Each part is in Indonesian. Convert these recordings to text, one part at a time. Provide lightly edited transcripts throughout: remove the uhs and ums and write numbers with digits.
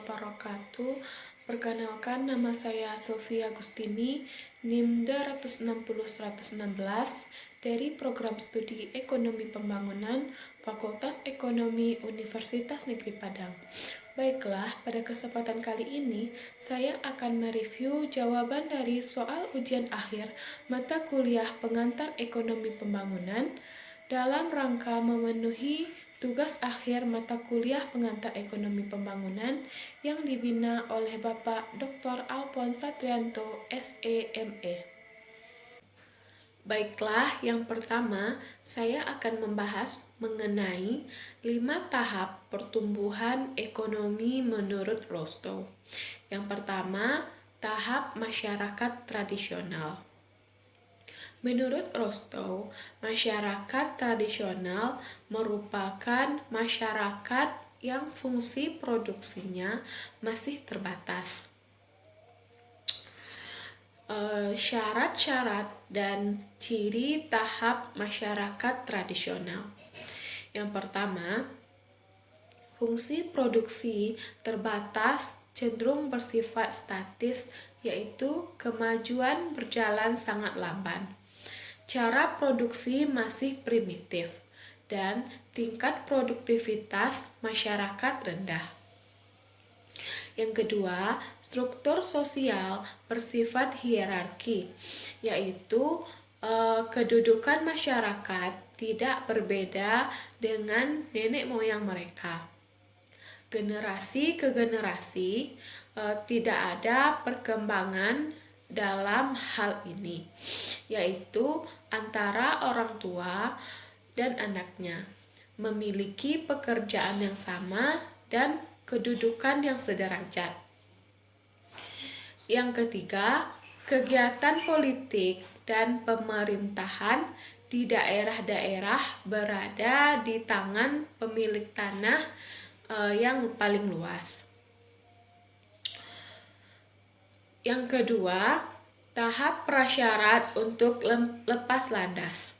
wabarakatuh. Perkenalkan, nama saya Sylvia Agustini, NIM 260-116 dari Program Studi Ekonomi Pembangunan Fakultas Ekonomi Universitas Negeri Padang. Baiklah, pada kesempatan kali ini saya akan mereview jawaban dari soal ujian akhir mata kuliah pengantar ekonomi pembangunan dalam rangka memenuhi tugas akhir mata kuliah pengantar ekonomi pembangunan yang dibina oleh Bapak Dr. Alphonse Satrianto, SEME. Baiklah, yang pertama saya akan membahas mengenai 5 tahap pertumbuhan ekonomi menurut Rostow. Yang pertama, tahap masyarakat tradisional. Menurut Rostow, masyarakat tradisional merupakan masyarakat yang fungsi produksinya masih terbatas. Syarat-syarat dan ciri tahap masyarakat tradisional. Yang pertama, fungsi produksi terbatas cenderung bersifat statis, yaitu kemajuan berjalan sangat lamban. Cara produksi masih primitif dan tingkat produktivitas masyarakat rendah. Yang kedua, struktur sosial bersifat hierarki, yaitu kedudukan masyarakat tidak berbeda dengan nenek moyang mereka. Generasi ke generasi tidak ada perkembangan dalam hal ini, yaitu antara orang tua dan anaknya memiliki pekerjaan yang sama dan kedudukan yang sederajat. Yang ketiga, kegiatan politik dan pemerintahan di daerah-daerah berada di tangan pemilik tanah yang paling luas. Yang kedua, tahap prasyarat untuk lepas landas.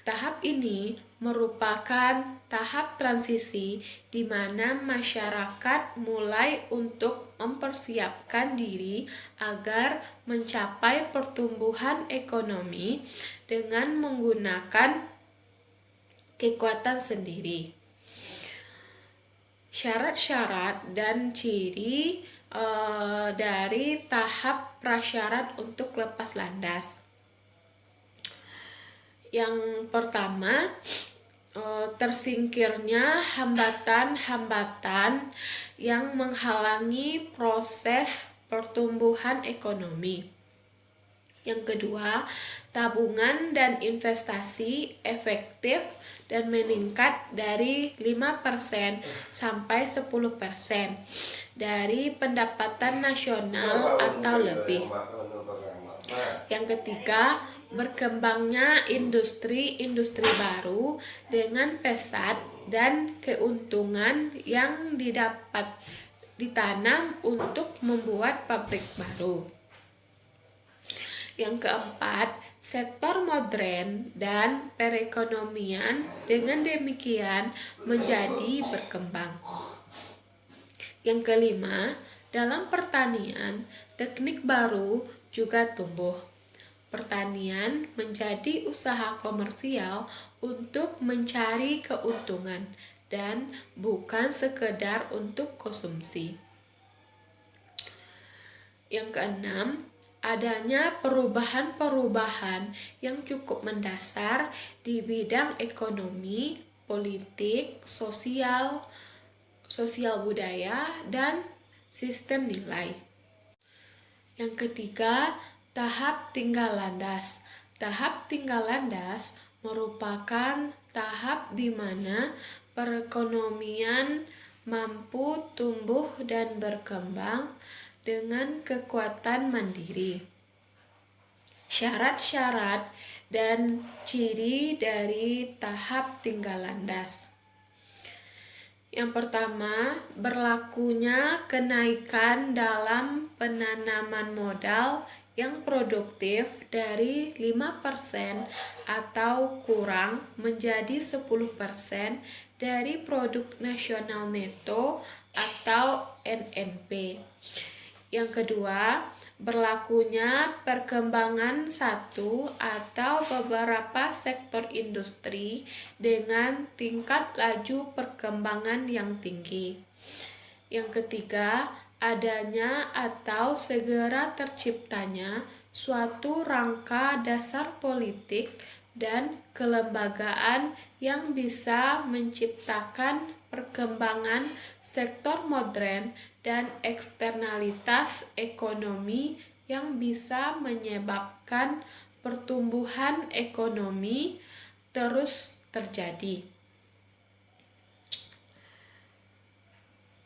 Tahap ini merupakan tahap transisi di mana masyarakat mulai untuk mempersiapkan diri agar mencapai pertumbuhan ekonomi dengan menggunakan kekuatan sendiri. Syarat-syarat dan ciri dari tahap prasyarat untuk lepas landas. Yang pertama, tersingkirnya hambatan-hambatan yang menghalangi proses pertumbuhan ekonomi. Yang kedua, tabungan dan investasi efektif dan meningkat dari 5% sampai 10% dari pendapatan nasional atau lebih. Yang ketiga, berkembangnya industri-industri baru dengan pesat dan keuntungan yang ditanam untuk membuat pabrik baru. Yang keempat, sektor modern dan perekonomian dengan demikian menjadi berkembang. Yang kelima, dalam pertanian, teknik baru juga tumbuh. Pertanian menjadi usaha komersial untuk mencari keuntungan dan bukan sekedar untuk konsumsi. Yang keenam, adanya perubahan-perubahan yang cukup mendasar di bidang ekonomi, politik, sosial budaya, dan sistem nilai. Yang ketiga, tahap tinggal landas. Tahap tinggal landas merupakan tahap di mana perekonomian mampu tumbuh dan berkembang dengan kekuatan mandiri. Syarat-syarat dan ciri dari tahap tinggal landas. Yang pertama, berlakunya kenaikan dalam penanaman modal yang produktif dari 5% atau kurang menjadi 10% dari produk nasional neto atau NNP. Yang kedua, berlakunya perkembangan satu atau beberapa sektor industri dengan tingkat laju perkembangan yang tinggi. Yang ketiga, adanya atau segera terciptanya suatu rangka dasar politik dan kelembagaan yang bisa menciptakan perkembangan sektor modern dan eksternalitas ekonomi yang bisa menyebabkan pertumbuhan ekonomi terus terjadi.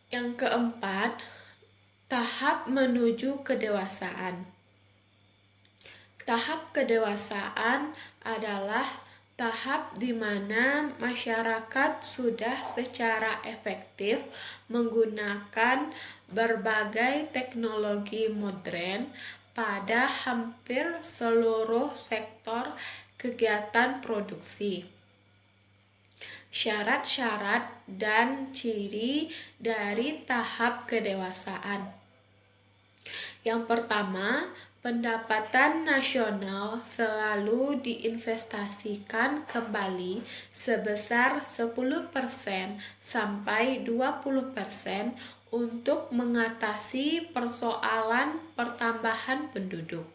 Yang keempat, tahap menuju kedewasaan. Tahap kedewasaan adalah tahap di mana masyarakat sudah secara efektif menggunakan berbagai teknologi modern pada hampir seluruh sektor kegiatan produksi. Syarat-syarat dan ciri dari tahap kedewasaan. Yang pertama, pendapatan nasional selalu diinvestasikan kembali sebesar 10% sampai 20% untuk mengatasi persoalan pertambahan penduduk.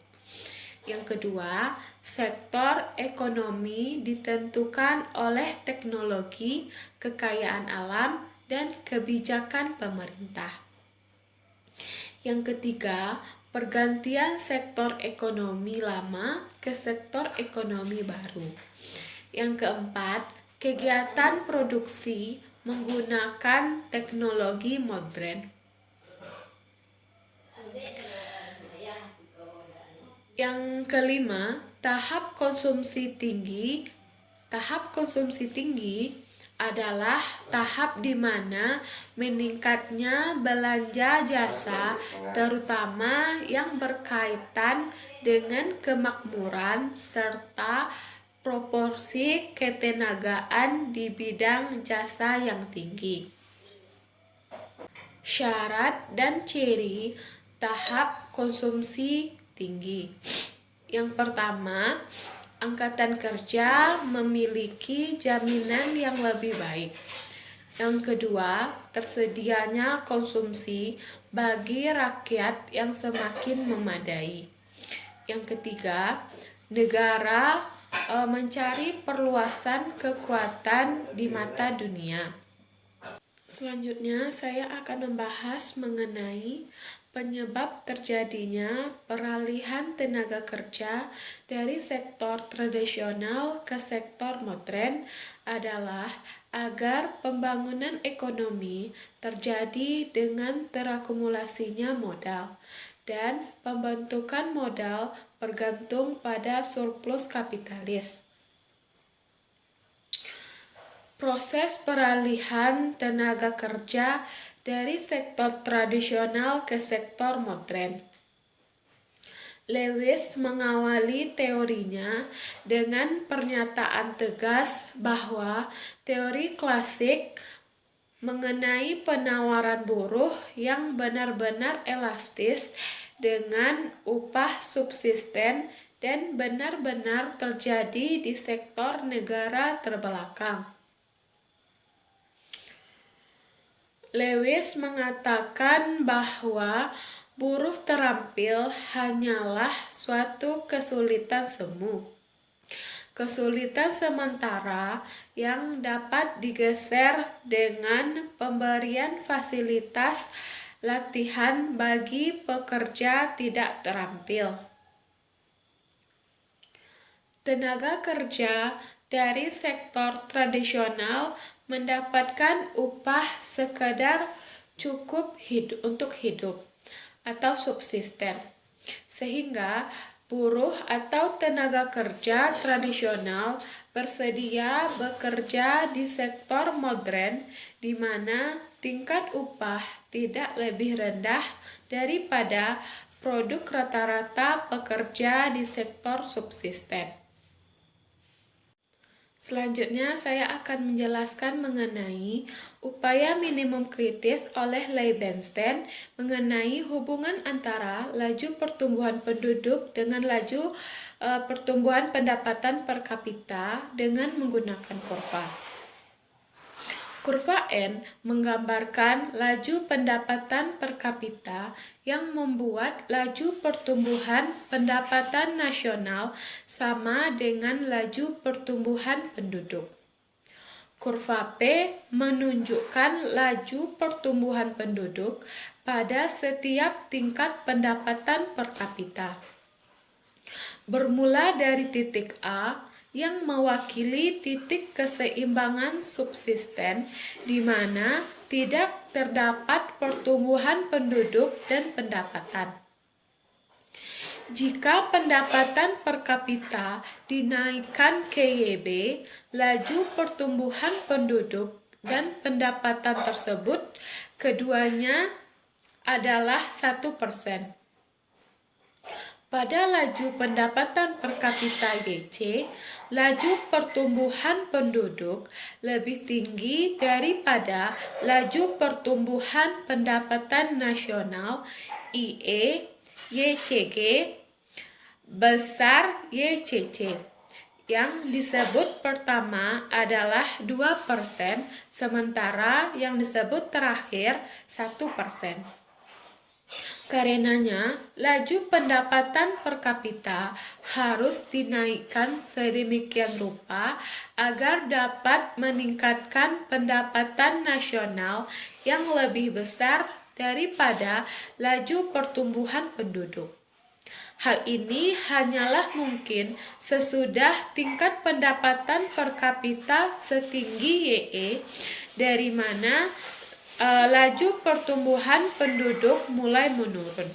Yang kedua, sektor ekonomi ditentukan oleh teknologi, kekayaan alam, dan kebijakan pemerintah. Yang ketiga, pergantian sektor ekonomi lama ke sektor ekonomi baru. Yang keempat, kegiatan produksi menggunakan teknologi modern. Yang kelima, tahap konsumsi tinggi. Tahap konsumsi tinggi adalah tahap di mana meningkatnya belanja jasa, terutama yang berkaitan dengan kemakmuran serta proporsi ketenagaan di bidang jasa yang tinggi. Syarat dan ciri tahap konsumsi tinggi. Yang pertama, angkatan kerja memiliki jaminan yang lebih baik. Yang kedua, tersedianya konsumsi bagi rakyat yang semakin memadai. Yang ketiga, negara mencari perluasan kekuatan di mata dunia. Selanjutnya, saya akan membahas mengenai penyebab terjadinya peralihan tenaga kerja dari sektor tradisional ke sektor modern adalah agar pembangunan ekonomi terjadi dengan terakumulasinya modal, dan pembentukan modal bergantung pada surplus kapitalis. Proses peralihan tenaga kerja dari sektor tradisional ke sektor modern. Lewis mengawali teorinya dengan pernyataan tegas bahwa teori klasik mengenai penawaran buruh yang benar-benar elastis dengan upah subsisten dan benar-benar terjadi di sektor negara terbelakang. Lewis mengatakan bahwa buruh terampil hanyalah suatu kesulitan semu, kesulitan sementara yang dapat digeser dengan pemberian fasilitas latihan bagi pekerja tidak terampil. Tenaga kerja dari sektor tradisional mendapatkan upah sekadar cukup untuk hidup atau subsisten, sehingga buruh atau tenaga kerja tradisional bersedia bekerja di sektor modern di mana tingkat upah tidak lebih rendah daripada produk rata-rata pekerja di sektor subsisten. Selanjutnya, saya akan menjelaskan mengenai upaya minimum kritis oleh Leibenstein mengenai hubungan antara laju pertumbuhan penduduk dengan laju pertumbuhan pendapatan per kapita dengan menggunakan kurva. Kurva N menggambarkan laju pendapatan per kapita yang membuat laju pertumbuhan pendapatan nasional sama dengan laju pertumbuhan penduduk. Kurva P menunjukkan laju pertumbuhan penduduk pada setiap tingkat pendapatan per kapita. Bermula dari titik A yang mewakili titik keseimbangan subsisten di mana tidak terdapat pertumbuhan penduduk dan pendapatan. Jika pendapatan per kapita dinaikkan ke YB, laju pertumbuhan penduduk dan pendapatan tersebut keduanya adalah 1%. Pada laju pendapatan per kapita YC, laju pertumbuhan penduduk lebih tinggi daripada laju pertumbuhan pendapatan nasional IE YCG besar YCC. Yang disebut pertama adalah 2%, sementara yang disebut terakhir 1%. Karenanya, laju pendapatan per kapita harus dinaikkan sedemikian rupa agar dapat meningkatkan pendapatan nasional yang lebih besar daripada laju pertumbuhan penduduk. Hal ini hanyalah mungkin sesudah tingkat pendapatan per kapita setinggi YE, dari mana laju pertumbuhan penduduk mulai menurun.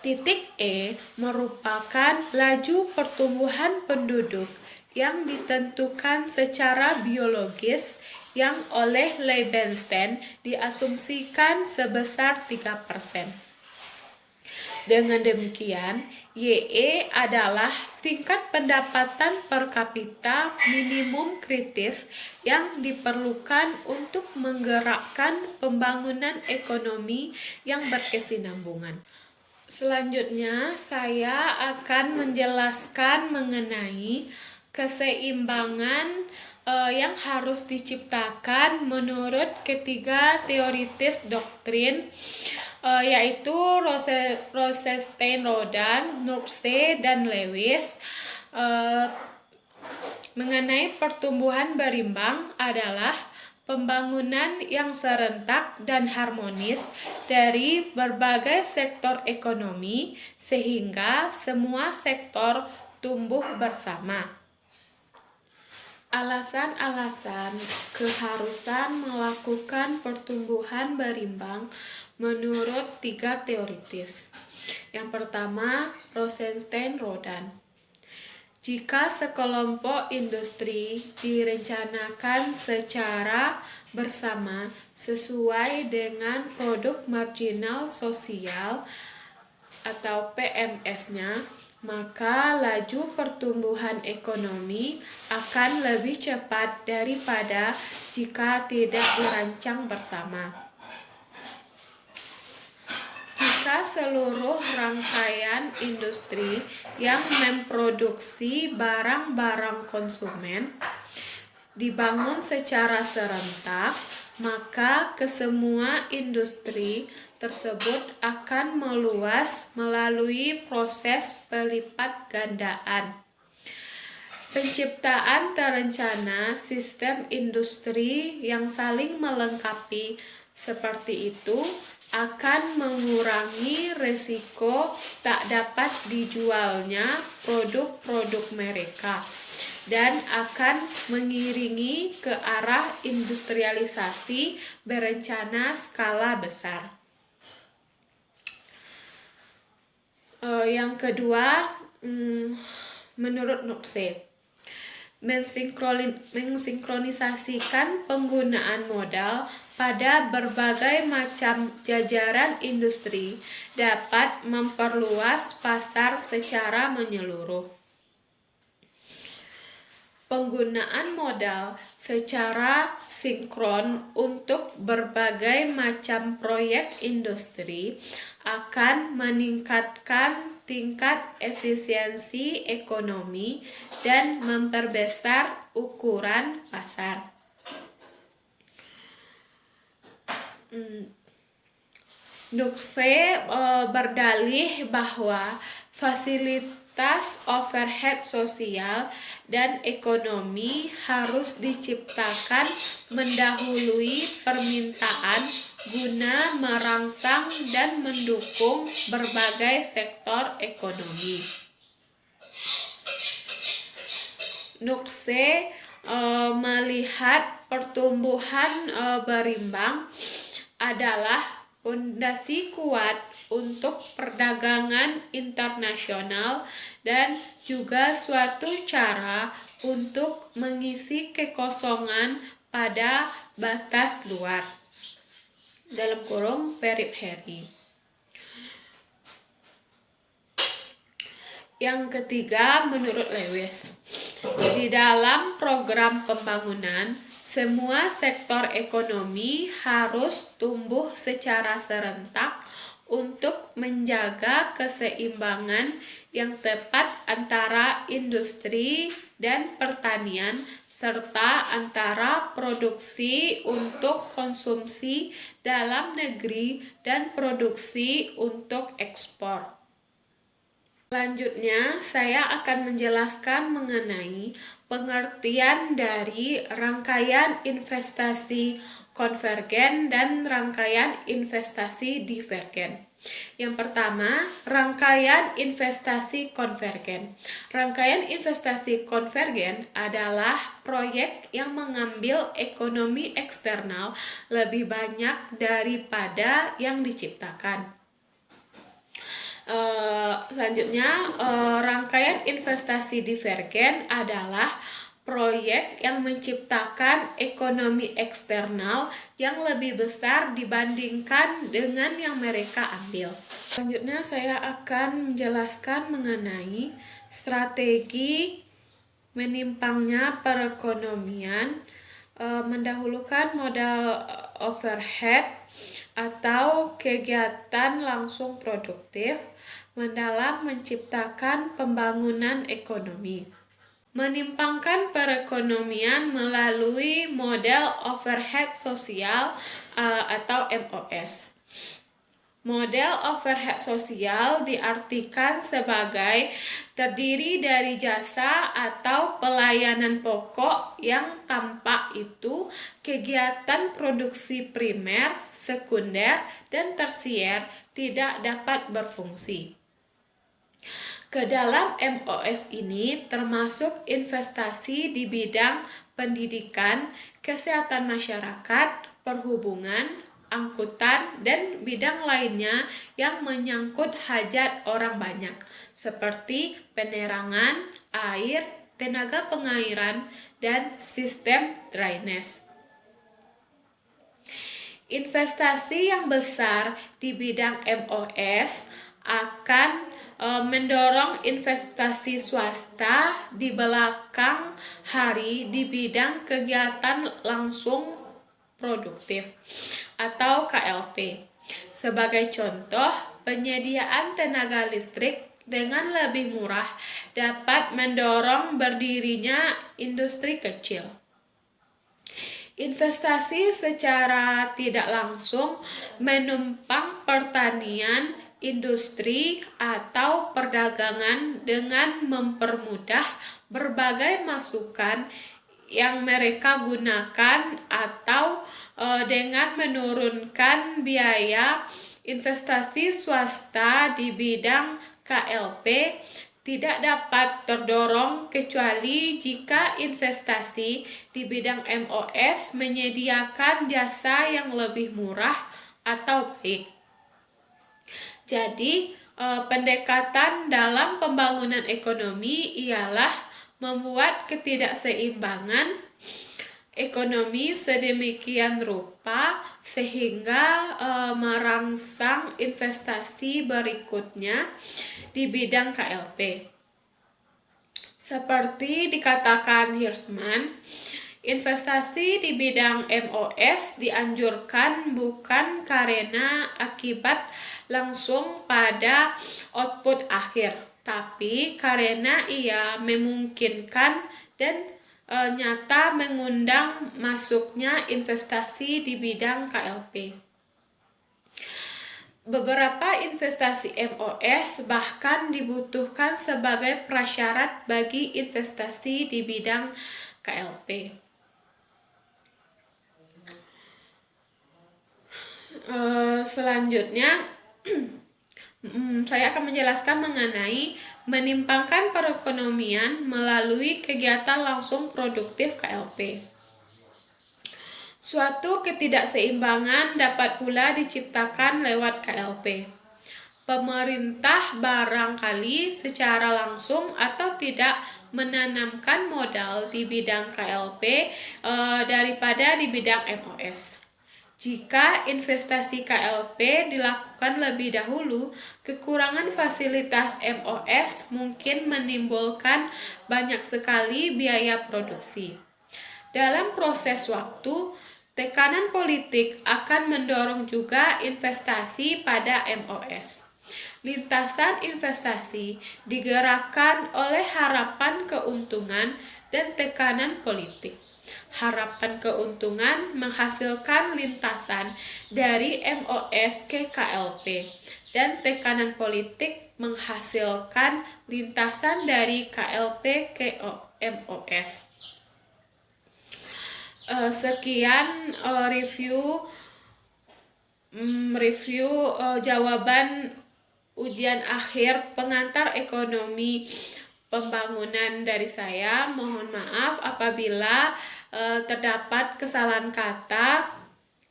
Titik E merupakan laju pertumbuhan penduduk yang ditentukan secara biologis yang oleh Leibenstein diasumsikan sebesar 3%. Dengan demikian, YE adalah tingkat pendapatan per kapita minimum kritis yang diperlukan untuk menggerakkan pembangunan ekonomi yang berkesinambungan. Selanjutnya, saya akan menjelaskan mengenai keseimbangan yang harus diciptakan menurut ketiga teoritis doktrin, yaitu Rosenstein-Rodan, Nurse, dan Lewis. Mengenai pertumbuhan berimbang adalah pembangunan yang serentak dan harmonis dari berbagai sektor ekonomi sehingga semua sektor tumbuh bersama. Alasan-alasan keharusan melakukan pertumbuhan berimbang menurut tiga teoritis. Yang pertama, Rosenstein-Rodan. Jika sekelompok industri direncanakan secara bersama sesuai dengan produk marginal sosial atau PMS-nya, maka laju pertumbuhan ekonomi akan lebih cepat daripada jika tidak dirancang bersama. Jika seluruh rangkaian industri yang memproduksi barang-barang konsumen dibangun secara serentak, maka kesemua industri tersebut akan meluas melalui proses pelipat gandaan. Penciptaan terencana sistem industri yang saling melengkapi seperti itu akan mengurangi risiko tak dapat dijualnya produk-produk mereka dan akan mengiringi ke arah industrialisasi berencana skala besar. Yang kedua, menurut Nurse, mensinkronisasikan penggunaan modal pada berbagai macam jajaran industri dapat memperluas pasar secara menyeluruh. Penggunaan modal secara sinkron untuk berbagai macam proyek industri akan meningkatkan tingkat efisiensi ekonomi dan memperbesar ukuran pasar. Nukse berdalih bahwa fasilitas overhead sosial dan ekonomi harus diciptakan mendahului permintaan guna merangsang dan mendukung berbagai sektor ekonomi. Nukse melihat pertumbuhan berimbang adalah fondasi kuat untuk perdagangan internasional dan juga suatu cara untuk mengisi kekosongan pada batas luar (periphery). Yang ketiga, menurut Lewis, di dalam program pembangunan, semua sektor ekonomi harus tumbuh secara serentak untuk menjaga keseimbangan yang tepat antara industri dan pertanian serta antara produksi untuk konsumsi dalam negeri dan produksi untuk ekspor. Selanjutnya, saya akan menjelaskan mengenai pengertian dari rangkaian investasi konvergen dan rangkaian investasi divergen. Yang pertama, rangkaian investasi konvergen. Rangkaian investasi konvergen adalah proyek yang mengambil ekonomi eksternal lebih banyak daripada yang diciptakan. Selanjutnya, rangkaian investasi divergen adalah proyek yang menciptakan ekonomi eksternal yang lebih besar dibandingkan dengan yang mereka ambil. Selanjutnya, saya akan menjelaskan mengenai strategi menimpangnya perekonomian, mendahulukan modal overhead atau kegiatan langsung produktif mendalam menciptakan pembangunan ekonomi. Menimpangkan perekonomian melalui model overhead sosial atau MOS. Model overhead sosial diartikan sebagai terdiri dari jasa atau pelayanan pokok yang tanpa itu kegiatan produksi primer, sekunder, dan tersier tidak dapat berfungsi. Ke dalam MOS ini termasuk investasi di bidang pendidikan, kesehatan masyarakat, perhubungan, angkutan, dan bidang lainnya yang menyangkut hajat orang banyak, seperti penerangan, air, tenaga pengairan, dan sistem drainase. Investasi yang besar di bidang MOS akan mendorong investasi swasta di belakang hari di bidang kegiatan langsung produktif atau KLP. Sebagai contoh, penyediaan tenaga listrik dengan lebih murah dapat mendorong berdirinya industri kecil. Investasi secara tidak langsung menumpang pertanian, industri, atau perdagangan dengan mempermudah berbagai masukan yang mereka gunakan atau dengan menurunkan biaya. Investasi swasta di bidang KLP tidak dapat terdorong kecuali jika investasi di bidang MOS menyediakan jasa yang lebih murah atau baik. Jadi, pendekatan dalam pembangunan ekonomi ialah membuat ketidakseimbangan ekonomi sedemikian rupa sehingga merangsang investasi berikutnya di bidang KLP. Seperti dikatakan Hirschman, investasi di bidang MOS dianjurkan bukan karena akibat langsung pada output akhir, tapi karena ia memungkinkan dan nyata mengundang masuknya investasi di bidang KLP. Beberapa investasi MOS bahkan dibutuhkan sebagai prasyarat bagi investasi di bidang KLP. Selanjutnya, saya akan menjelaskan mengenai menimbangkan perekonomian melalui kegiatan langsung produktif KLP. Suatu ketidakseimbangan dapat pula diciptakan lewat KLP. Pemerintah barangkali secara langsung atau tidak menanamkan modal di bidang KLP daripada di bidang MOS. Jika investasi KLP dilakukan lebih dahulu, kekurangan fasilitas MOS mungkin menimbulkan banyak sekali biaya produksi. Dalam proses waktu, tekanan politik akan mendorong juga investasi pada MOS. Lintasan investasi digerakkan oleh harapan keuntungan dan tekanan politik. Harapan keuntungan menghasilkan lintasan dari MOS ke KLP, dan tekanan politik menghasilkan lintasan dari KLP ke MOS. Sekian review jawaban ujian akhir pengantar ekonomi pembangunan dari saya. Mohon maaf apabila terdapat kesalahan kata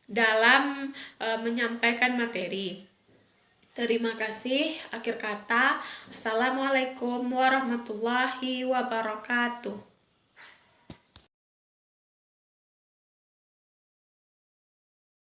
dalam menyampaikan materi. Terima kasih. Akhir kata, Assalamualaikum warahmatullahi wabarakatuh.